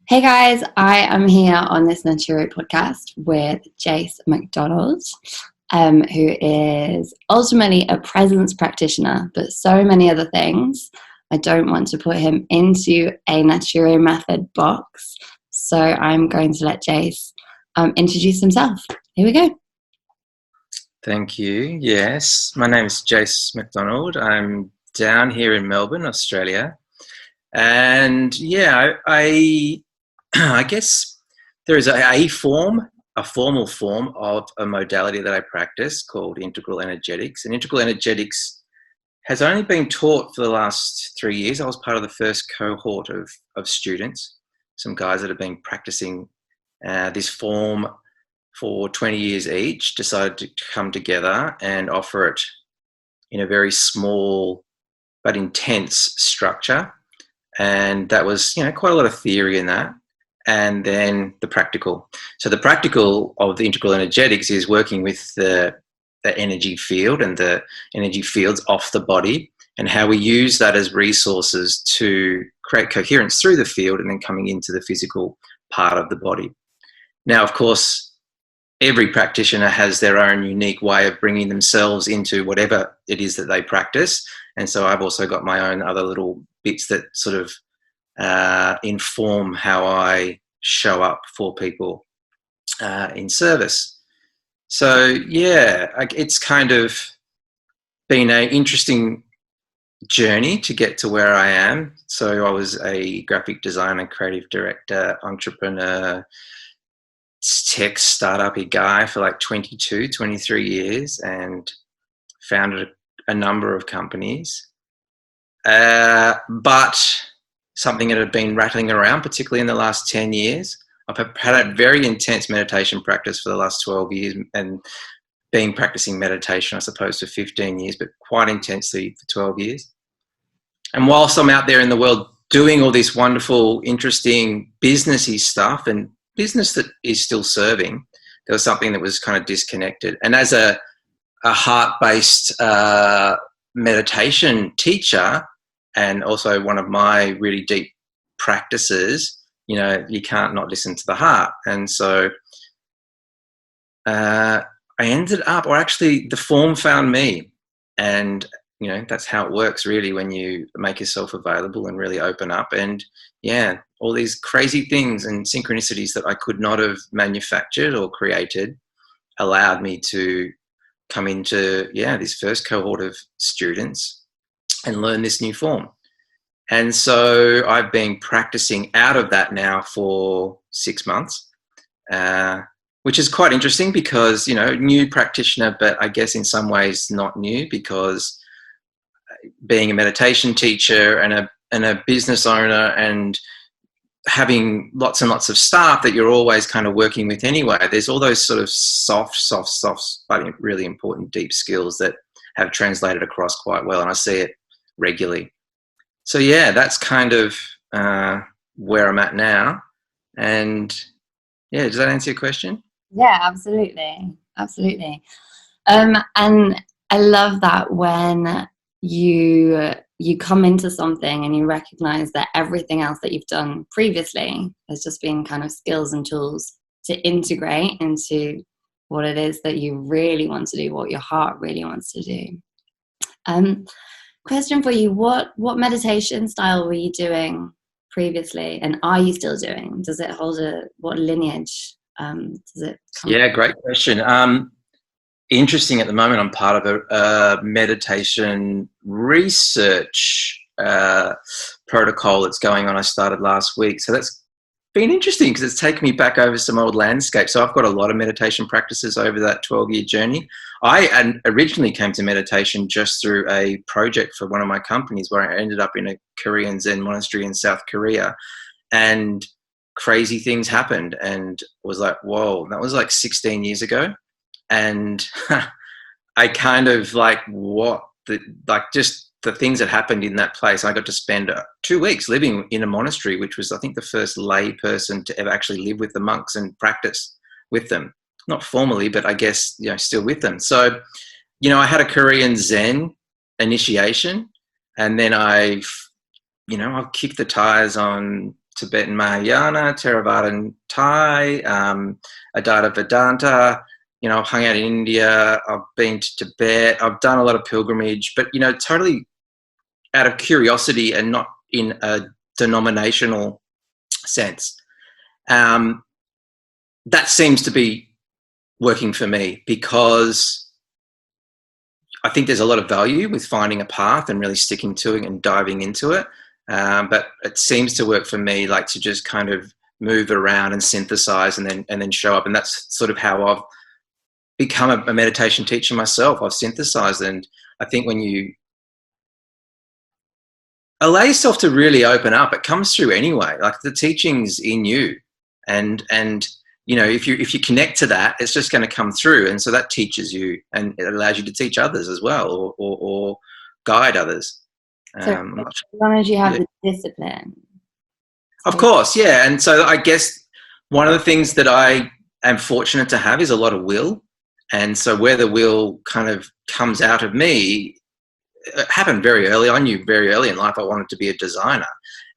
Hey guys, I am here on this Naturo podcast with Jase McDonald, who is ultimately a presence practitioner, but so many other things. I don't want to put him into a Naturo method box, so I'm going to let Jase introduce himself. Here we go. Thank you. Yes, my name is Jase McDonald. I'm down here in Melbourne, Australia. And I guess there is a formal form of a modality that I practice called integral energetics. And integral energetics has only been taught for the last 3 years. I was part of the first cohort of students, some guys that have been practicing this form for 20 years each, decided to come together and offer it in a very small but intense structure. And that was, quite a lot of theory in that. And then the practical. So the practical of the integral energetics is working with the energy field and the energy fields off the body and how we use that as resources to create coherence through the field and then coming into the physical part of the body. Now, of course, every practitioner has their own unique way of bringing themselves into whatever it is that they practice. And so I've also got my own other little bits that sort of inform how I show up for people in service. So, it's kind of been an interesting journey to get to where I am. So I was a graphic designer, creative director, entrepreneur, tech startup-y guy for like 22, 23 years and founded a number of companies. But something that had been rattling around, particularly in the last 10 years. I've had a very intense meditation practice for the last 12 years and been practicing meditation, I suppose, for 15 years, but quite intensely for 12 years. And whilst I'm out there in the world doing all this wonderful, interesting businessy stuff and business that is still serving, there was something that was kind of disconnected. And as a heart-based meditation teacher, and also one of my really deep practices, you can't not listen to the heart. And so I ended up, or actually the form found me. And, that's how it works really when you make yourself available and really open up. And all these crazy things and synchronicities that I could not have manufactured or created allowed me to come into, this first cohort of students and learn this new form. And so I've been practicing out of that now for 6 months, which is quite interesting because, new practitioner, but I guess in some ways not new, because being a meditation teacher and a business owner and having lots and lots of staff that you're always kind of working with anyway, there's all those sort of soft, but really important deep skills that have translated across quite well. And I see it regularly. So that's kind of where I'm at now. And does that answer your question? Yeah, absolutely. Absolutely. And I love that when you come into something and you recognize that everything else that you've done previously has just been kind of skills and tools to integrate into what it is that you really want to do, what your heart really wants to do. Question for you, what meditation style were you doing previously, and are you still doing? Does it hold what lineage does it come from? Great question. Interesting, at the moment I'm part of a meditation research protocol that's going on. I started last week, so that's been interesting because it's taken me back over some old landscapes. So I've got a lot of meditation practices over that 12-year journey. I originally came to meditation just through a project for one of my companies where I ended up in a Korean Zen monastery in South Korea, and crazy things happened and was like, whoa, that was like 16 years ago. And I kind of just the things that happened in that place. I got to spend 2 weeks living in a monastery, which was, I think, the first lay person to ever actually live with the monks and practice with them. Not formally, but I guess, still with them. So, I had a Korean Zen initiation, and then I've kicked the tires on Tibetan Mahayana, Theravada Thai, Advaita Vedanta. You know, I've hung out in India. I've been to Tibet. I've done a lot of pilgrimage, but, you know, totally out of curiosity and not in a denominational sense. That seems to be working for me, because I think there's a lot of value with finding a path and really sticking to it and diving into it. But it seems to work for me, like to just kind of move around and synthesize and then show up. And that's sort of how I've become a meditation teacher myself. I've synthesized. And I think when you allow yourself to really open up, it comes through anyway. Like the teaching's in you. And you know, if you connect to that, it's just going to come through. And so that teaches you, and it allows you to teach others as well, or guide others. So as long as you have the discipline. Of course, yeah. And so I guess one of the things that I am fortunate to have is a lot of will. And so where the will kind of comes out of me, it happened very early. I knew very early in life I wanted to be a designer,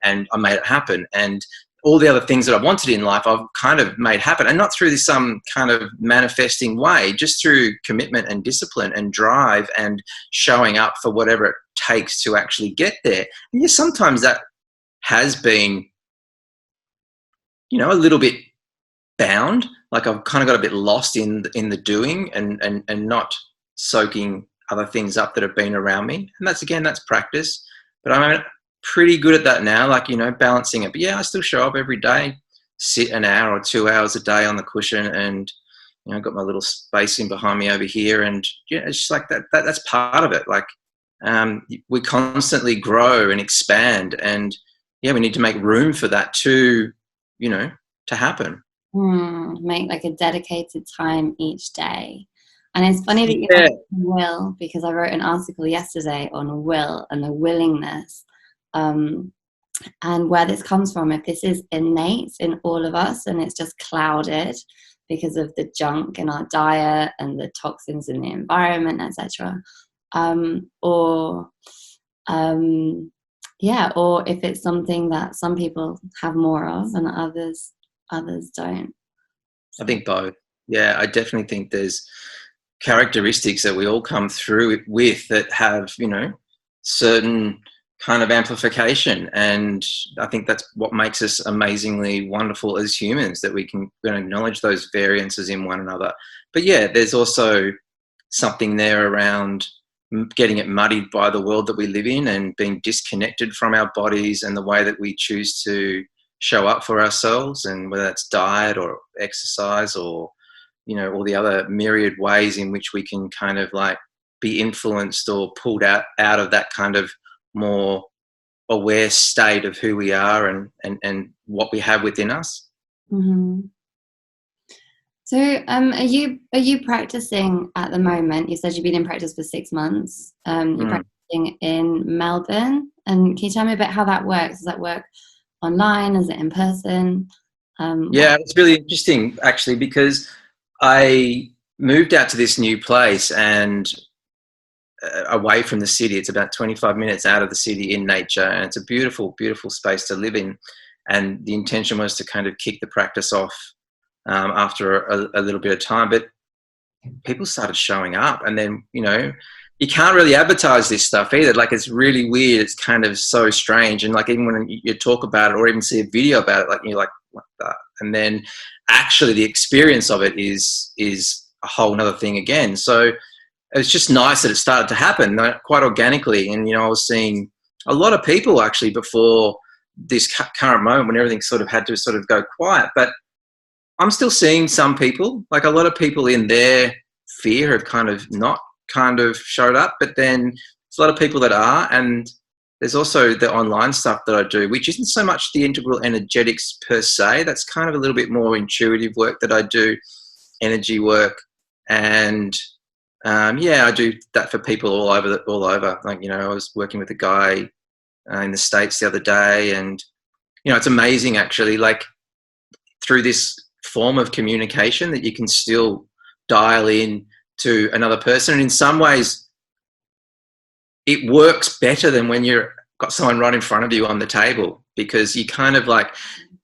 and I made it happen. And all the other things that I wanted in life, I've kind of made happen, and not through some kind of manifesting way, just through commitment and discipline and drive and showing up for whatever it takes to actually get there. And yes, sometimes that has been, you know, a little bit bound. Like I've kind of got a bit lost in the doing and not soaking other things up that have been around me. And that's practice. But I'm pretty good at that now, like, you know, balancing it. But yeah, I still show up every day, sit an hour or 2 hours a day on the cushion, and, you know, I've got my little space in behind me over here. And yeah, it's just like that's part of it. Like we constantly grow and expand, and yeah, we need to make room for that to, you know, to happen. Make like a dedicated time each day. And it's funny that you mentioned will, because I wrote an article yesterday on will and the willingness, and where this comes from. If this is innate in all of us and it's just clouded because of the junk in our diet and the toxins in the environment, etc., or if it's something that some people have more of and others don't. I think both. Yeah, I definitely think there's characteristics that we all come through with that have, you know, certain kind of amplification. And I think that's what makes us amazingly wonderful as humans, that we can acknowledge those variances in one another. But yeah, there's also something there around getting it muddied by the world that we live in and being disconnected from our bodies and the way that we choose to show up for ourselves, and whether that's diet or exercise or, you know, all the other myriad ways in which we can kind of like be influenced or pulled out of that kind of more aware state of who we are and what we have within us. Mm-hmm. So are you practicing at the moment? You said you've been in practice for 6 months. You're practicing in Melbourne, and can you tell me a bit how that works? Does that work online? Is it in person? Yeah, it's really interesting actually, because I moved out to this new place and away from the city. It's about 25 minutes out of the city in nature, and it's a beautiful, beautiful space to live in. And the intention was to kind of kick the practice off after a little bit of time, but people started showing up, and then, you know, you can't really advertise this stuff either. Like, it's really weird. It's kind of so strange. And like, even when you talk about it or even see a video about it, like, you're like, what the? And then actually the experience of it is a whole nother thing again. So it's just nice that it started to happen quite organically. And, you know, I was seeing a lot of people actually before this current moment when everything sort of had to sort of go quiet. But I'm still seeing some people, like a lot of people in their fear have kind of not kind of showed up, but then there's a lot of people that are. And there's also the online stuff that I do, which isn't so much the integral energetics per se. That's kind of a little bit more intuitive work that I do, energy work. And I do that for people all over. Like, you know, I was working with a guy in the States the other day, and, you know, it's amazing actually, like, through this form of communication that you can still dial in to another person. And in some ways it works better than when you've got someone right in front of you on the table, because you kind of like,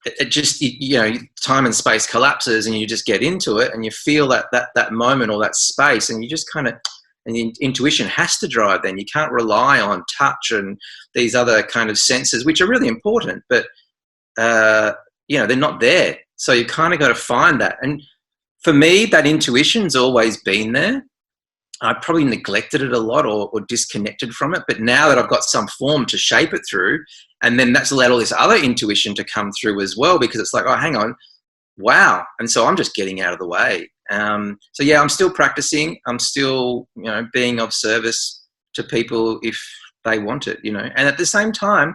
it just, you know, time and space collapses and you just get into it and you feel that moment or that space, and you just kind of, and the intuition has to drive then. You can't rely on touch and these other kind of senses, which are really important, but, you know, they're not there. So you kind of got to find that. And for me, that intuition's always been there. I probably neglected it a lot or disconnected from it. But now that I've got some form to shape it through, and then that's allowed all this other intuition to come through as well, because it's like, oh, hang on, wow. And so I'm just getting out of the way. So yeah, I'm still practicing. I'm still, you know, being of service to people if they want it, you know. And at the same time,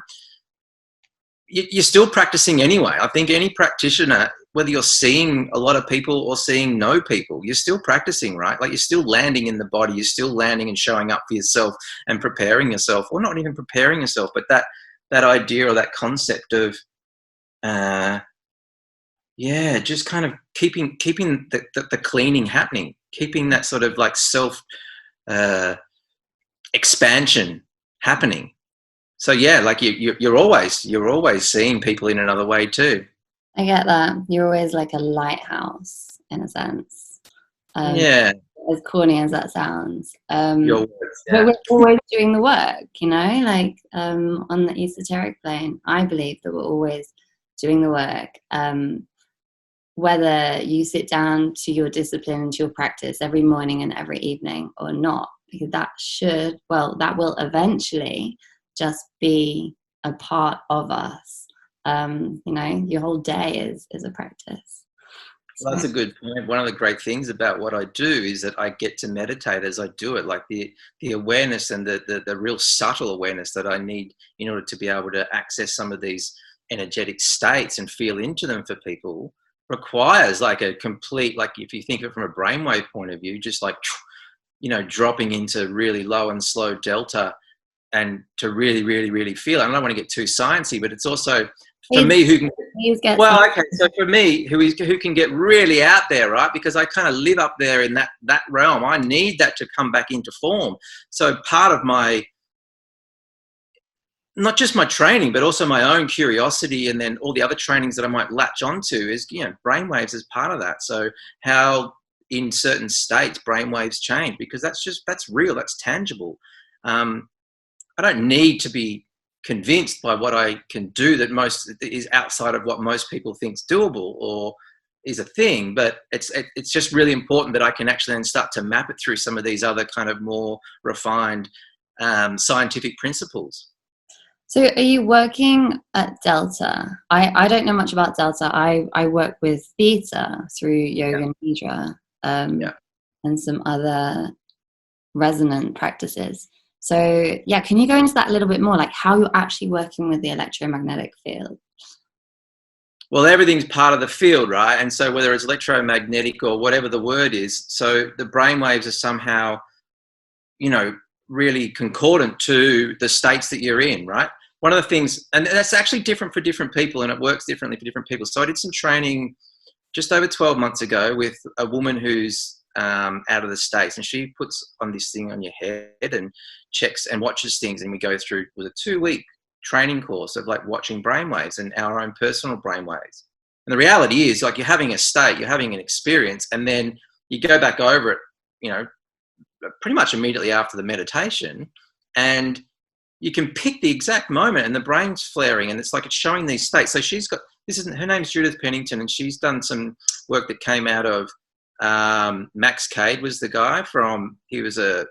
you're still practicing anyway. I think any practitioner, whether you're seeing a lot of people or seeing no people, you're still practicing, right? Like, you're still landing in the body, you're still landing and showing up for yourself and preparing yourself, or not even preparing yourself, but that idea or that concept of, yeah, just kind of keeping the cleaning happening, keeping that sort of like self expansion happening. So yeah, like you're always seeing people in another way too. I get that. You're always like a lighthouse in a sense. Yeah. As corny as that sounds. Your words, But yeah. we're always doing the work, you know, like on the esoteric plane, I believe that we're always doing the work. Whether you sit down to your discipline and to your practice every morning and every evening or not, because that will eventually just be a part of us. You know, your whole day is a practice. Well, that's a good point. One of the great things about what I do is that I get to meditate as I do it, like the awareness and the real subtle awareness that I need in order to be able to access some of these energetic states and feel into them for people requires like a complete, like if you think of it from a brainwave point of view, just like, you know, dropping into really low and slow delta and to really, really, really feel it. I don't want to get too sciencey, but it's also for me who can, well, okay, so for me who can get really out there, right? Because I kind of live up there in that realm. I need that to come back into form. So part of my, not just my training, but also my own curiosity, and then all the other trainings that I might latch onto is, you know, brainwaves as part of that. So how in certain states brainwaves change, because that's real, that's tangible. I don't need to be convinced by what I can do that most is outside of what most people think is doable or is a thing, but it's just really important that I can actually then start to map it through some of these other kind of more refined scientific principles. So are you working at Delta? I don't know much about Delta. I work with Theta through Yoga Nidra and some other resonant practices. So yeah, can you go into that a little bit more, like how you're actually working with the electromagnetic field? Well, everything's part of the field, right? And so whether it's electromagnetic or whatever the word is, so the brainwaves are somehow, you know, really concordant to the states that you're in, right? One of the things, and that's actually different for different people and it works differently for different people. So I did some training just over 12 months ago with a woman who's out of the States, and she puts on this thing on your head and checks and watches things, and we go through with a 2-week training course of like watching brainwaves and our own personal brainwaves. And the reality is, like, you're having a state, you're having an experience, and then you go back over it, you know, pretty much immediately after the meditation, and you can pick the exact moment and the brain's flaring, and it's like it's showing these states. So she's got, her name's Judith Pennington, and she's done some work that came out of Max Cade was the guy from, he was a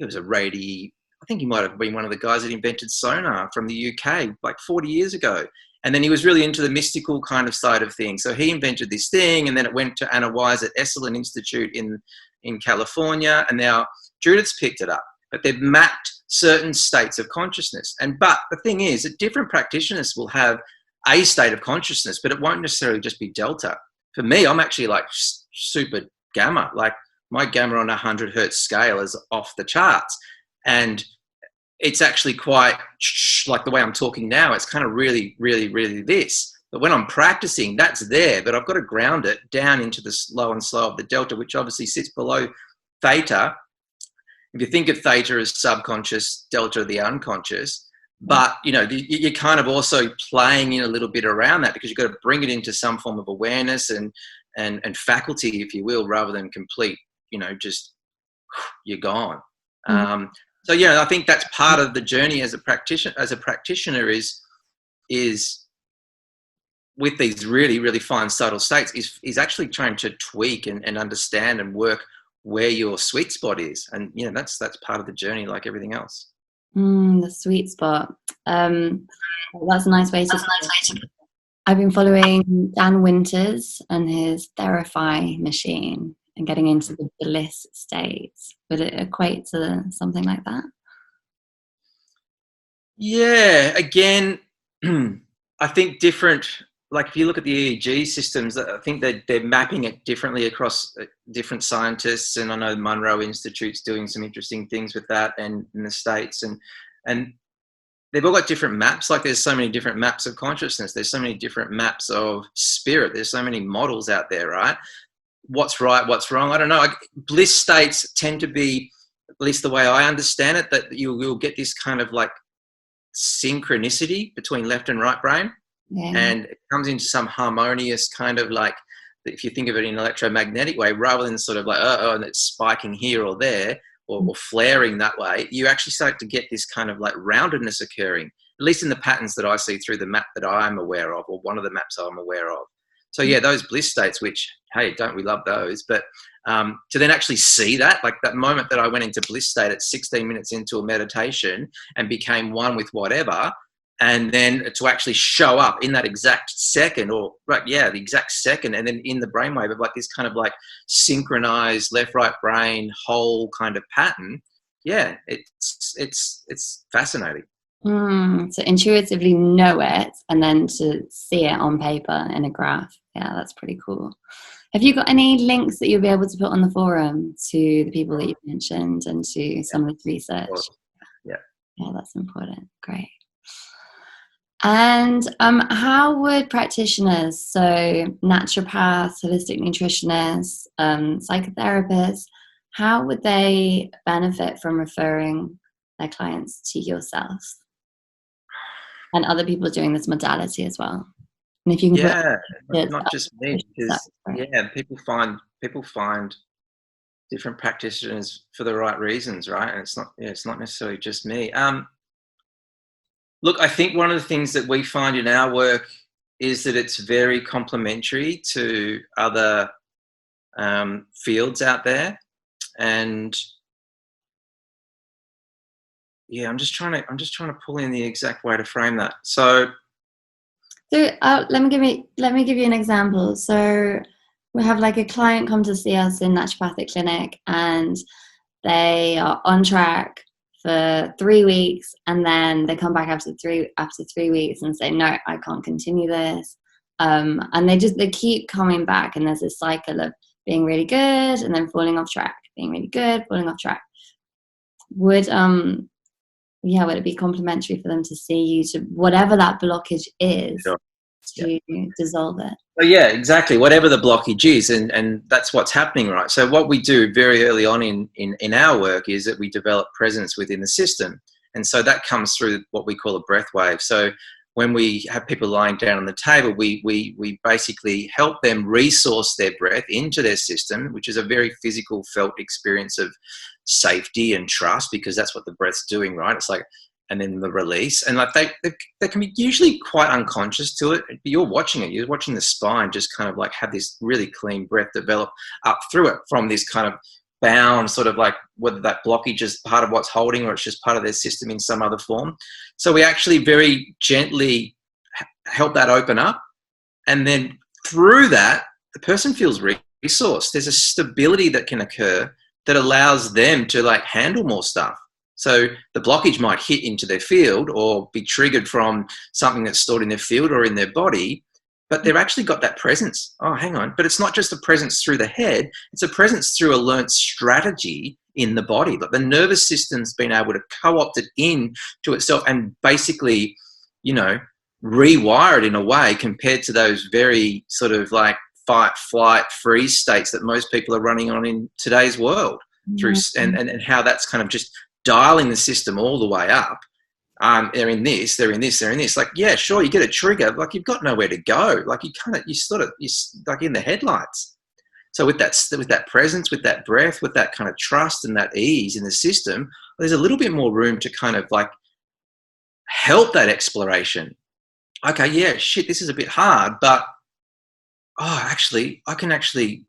radi, I think he might have been one of the guys that invented sonar from the UK like 40 years ago. And then he was really into the mystical kind of side of things. So he invented this thing, and then it went to Anna Wise at Esalen Institute in California, and now Judith's picked it up. But they've mapped certain states of consciousness. But the thing is that different practitioners will have a state of consciousness, but it won't necessarily just be delta. For me, I'm actually like super gamma. Like my gamma on a 100 hertz scale is off the charts. And it's actually quite like the way I'm talking now. It's kind of really, really, really this. But when I'm practicing, that's there. But I've got to ground it down into the slow and slow of the delta, which obviously sits below theta. If you think of theta as subconscious, delta the unconscious, But, you're kind of also playing in a little bit around that, because you've got to bring it into some form of awareness and faculty, if you will, rather than complete, just you're gone. Mm-hmm. So, I think that's part of the journey as a practitioner is with these really, really fine subtle states is actually trying to tweak and understand and work where your sweet spot is. And, that's part of the journey, like everything else. The sweet spot. That's a nice way to. I've been following Dan Winters and his Therify machine and getting into the bliss states. Would it equate to something like that? Yeah. Again, I think different. Like if you look at the EEG systems, I think they're mapping it differently across different scientists. And I know Monroe Institute's doing some interesting things with that, and in the States, and they've all got different maps. Like there's so many different maps of consciousness. There's so many different maps of spirit. There's so many models out there, right? What's right, what's wrong? I don't know. Bliss states tend to be, at least the way I understand it, that you will get this kind of like synchronicity between left and right brain. Yeah. And it comes into some harmonious kind of like, if you think of it in an electromagnetic way, rather than sort of like, and it's spiking here or there, or flaring that way, you actually start to get this kind of like roundedness occurring, at least in the patterns that I see through the map that I'm aware of, or one of the maps I'm aware of. So yeah, those bliss states, which, hey, don't we love those? But to then actually see that, like that moment that I went into bliss state at 16 minutes into a meditation and became one with whatever, and then to actually show up in that exact second, the exact second, and then in the brainwave of like this kind of like synchronized left, right brain whole kind of pattern. Yeah, it's fascinating. So intuitively know it, and then to see it on paper in a graph. Yeah, that's pretty cool. Have you got any links that you'll be able to put on the forum to the people that you've mentioned and to some of the research? Yeah, that's important. Great. And how would practitioners, so naturopaths, holistic nutritionists, psychotherapists, how would they benefit from referring their clients to yourself and other people doing this modality as well? And if you can not just me, because people find different practitioners for the right reasons, right? And it's not necessarily just me. Look, I think one of the things that we find in our work is that it's very complementary to other fields out there, and I'm just trying to pull in the exact way to frame that. So let me give you an example. So we have like a client come to see us in naturopathic clinic, and they are on track for 3 weeks, and then they come back after three weeks and say, no, I can't continue this. And they keep coming back, and there's this cycle of being really good and then falling off track, being really good, falling off track. Would it be complimentary for them to see you, to whatever that blockage is, to dissolve it? Well, yeah, exactly. Whatever the blockage is, and that's what's happening, right? So what we do very early on in our work is that we develop presence within the system. And so that comes through what we call a breath wave. So when we have people lying down on the table, we basically help them resource their breath into their system, which is a very physical, felt experience of safety and trust, because that's what the breath's doing, right? It's like, and then the release, and like they can be usually quite unconscious to it. You're watching it. You're watching the spine just kind of like have this really clean breath develop up through it from this kind of bound sort of like, whether that blockage is part of what's holding or it's just part of their system in some other form. So we actually very gently help that open up, and then through that, the person feels resourced. There's a stability that can occur that allows them to like handle more stuff. So the blockage might hit into their field or be triggered from something that's stored in their field or in their body, but they've actually got that presence. Oh, hang on. But it's not just a presence through the head. It's a presence through a learnt strategy in the body. But the nervous system's been able to co-opt it in to itself and basically, rewire it in a way compared to those very sort of like fight, flight, freeze states that most people are running on in today's world, through and how that's kind of just dialing the system all the way up. they're in this, they're in this, they're in this. Like, yeah, sure, you get a trigger, like you've got nowhere to go. Like you're like in the headlights. So with that presence, with that breath, with that kind of trust and that ease in the system, there's a little bit more room to kind of like help that exploration. Okay, yeah, shit, this is a bit hard, but actually, I can actually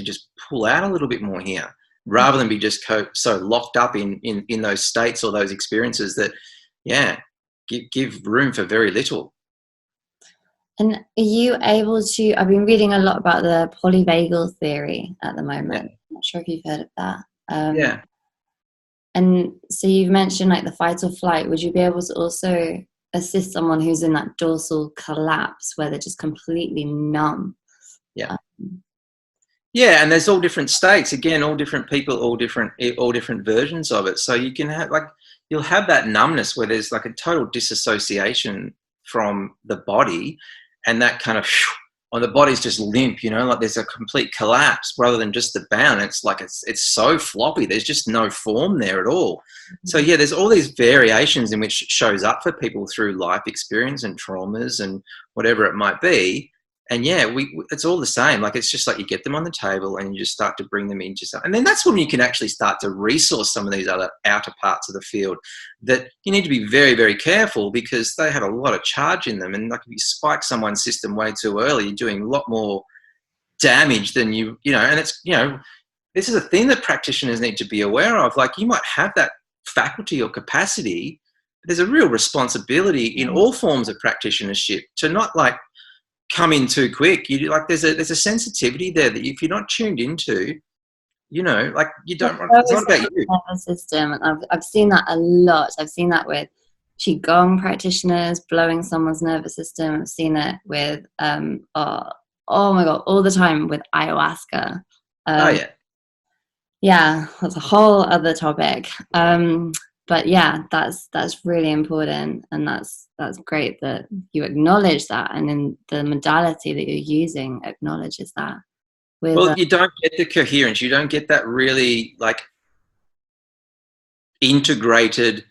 just pull out a little bit more here, rather than be just so locked up in those states or those experiences that, yeah, give room for very little. And are you able to, I've been reading a lot about the polyvagal theory at the moment. Yeah. I'm not sure if you've heard of that. Yeah. And so you've mentioned like the fight or flight. Would you be able to also assist someone who's in that dorsal collapse where they're just completely numb? Yeah. Yeah, and there's all different states. Again, all different people, all different versions of it. So you can have you'll have that numbness where there's like a total disassociation from the body, and that kind of, or the body's just limp, like there's a complete collapse rather than just the bound. It's like it's so floppy. There's just no form there at all. Mm-hmm. So yeah, there's all these variations in which it shows up for people through life experience and traumas and whatever it might be. And yeah, it's all the same. Like, it's just like you get them on the table and you just start to bring them into stuff. And then that's when you can actually start to resource some of these other outer parts of the field that you need to be very, very careful, because they have a lot of charge in them. And like, if you spike someone's system way too early, you're doing a lot more damage than and it's, this is a thing that practitioners need to be aware of. Like, you might have that faculty or capacity, but there's a real responsibility in all forms of practitionership to not like come in too quick. You like there's a sensitivity there that if you're not tuned into, like you don't. It's not about you. Nervous system. I've seen that a lot. I've seen that with qigong practitioners blowing someone's nervous system. I've seen it with oh my god, all the time with ayahuasca. Yeah, that's a whole other topic. But yeah, that's really important, and that's great that you acknowledge that, and then the modality that you're using acknowledges that. Well, you don't get the coherence, you don't get that really like integrated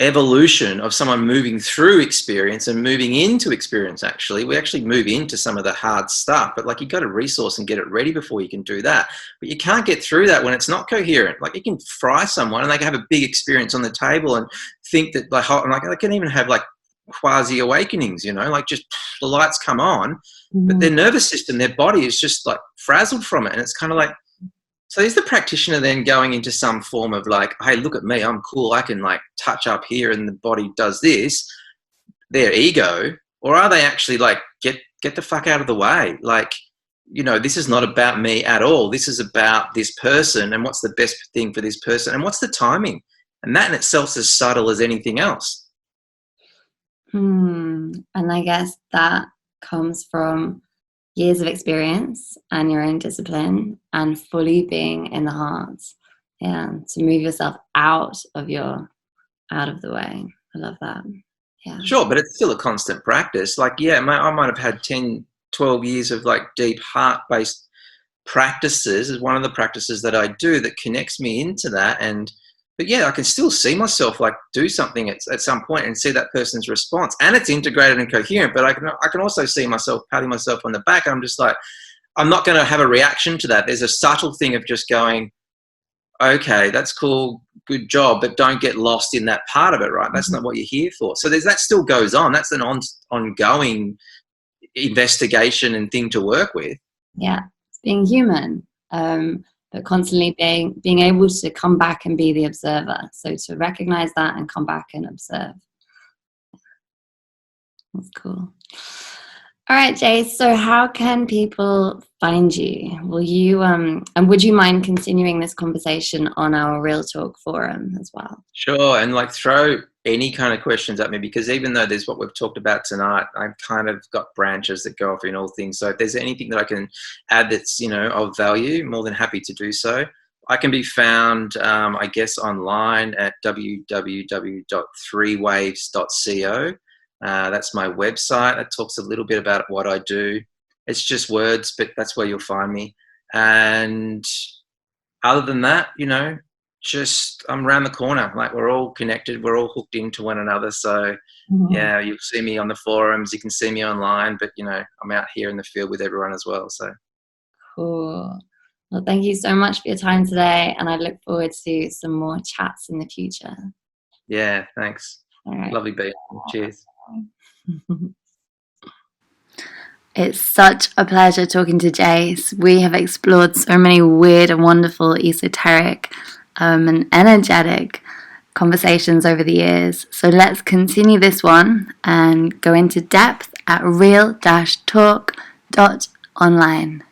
evolution of someone moving through experience and moving into experience. We actually move into some of the hard stuff, but like, you got to resource and get it ready before you can do that. But you can't get through that when it's not coherent. Like, you can fry someone and they can have a big experience on the table and think that like they can even have like quasi awakenings, like just the lights come on, but their nervous system, their body is just like frazzled from it. And it's kind of like, so is the practitioner then going into some form of like, hey, look at me, I'm cool, I can like touch up here and the body does this, their ego? Or are they actually like, get the fuck out of the way? Like, this is not about me at all. This is about this person and what's the best thing for this person and what's the timing. And that in itself is as subtle as anything else. And I guess that comes from years of experience and your own discipline and fully being in the heart. Yeah, to move yourself out of the way. I love that. Yeah. Sure, but it's still a constant practice. Like, yeah, I might have had 10, 12 years of like deep heart-based practices is one of the practices that I do that connects me into that. But yeah, I can still see myself like do something at some point and see that person's response, and it's integrated and coherent. But I can also see myself patting myself on the back. I'm just like, I'm not going to have a reaction to that. There's a subtle thing of just going, okay, that's cool, good job, but don't get lost in that part of it, right? That's not what you're here for. So that still goes on. That's an ongoing investigation and thing to work with. Yeah, it's being human. But constantly being able to come back and be the observer. So to recognize that and come back and observe. That's cool. All right, Jase. So how can people find you? Will you and would you mind continuing this conversation on our Real Talk forum as well? Sure, and like throw any kind of questions at me, because even though there's what we've talked about tonight, I've kind of got branches that go off in all things. So if there's anything that I can add that's of value, more than happy to do so. I can be found, I guess, online at www.3waves.co. That's my website. It talks a little bit about what I do. It's just words, but that's where you'll find me. And other than that, I'm around the corner. Like, we're all connected. We're all hooked into one another. So yeah, you'll see me on the forums. You can see me online, but I'm out here in the field with everyone as well. So Cool. Well, thank you so much for your time today, and I look forward to some more chats in the future. Yeah, thanks. All right. Lovely being. Cheers. It's such a pleasure talking to Jase. We have explored so many weird and wonderful, esoteric, and energetic conversations over the years. So let's continue this one and go into depth at real-talk.online.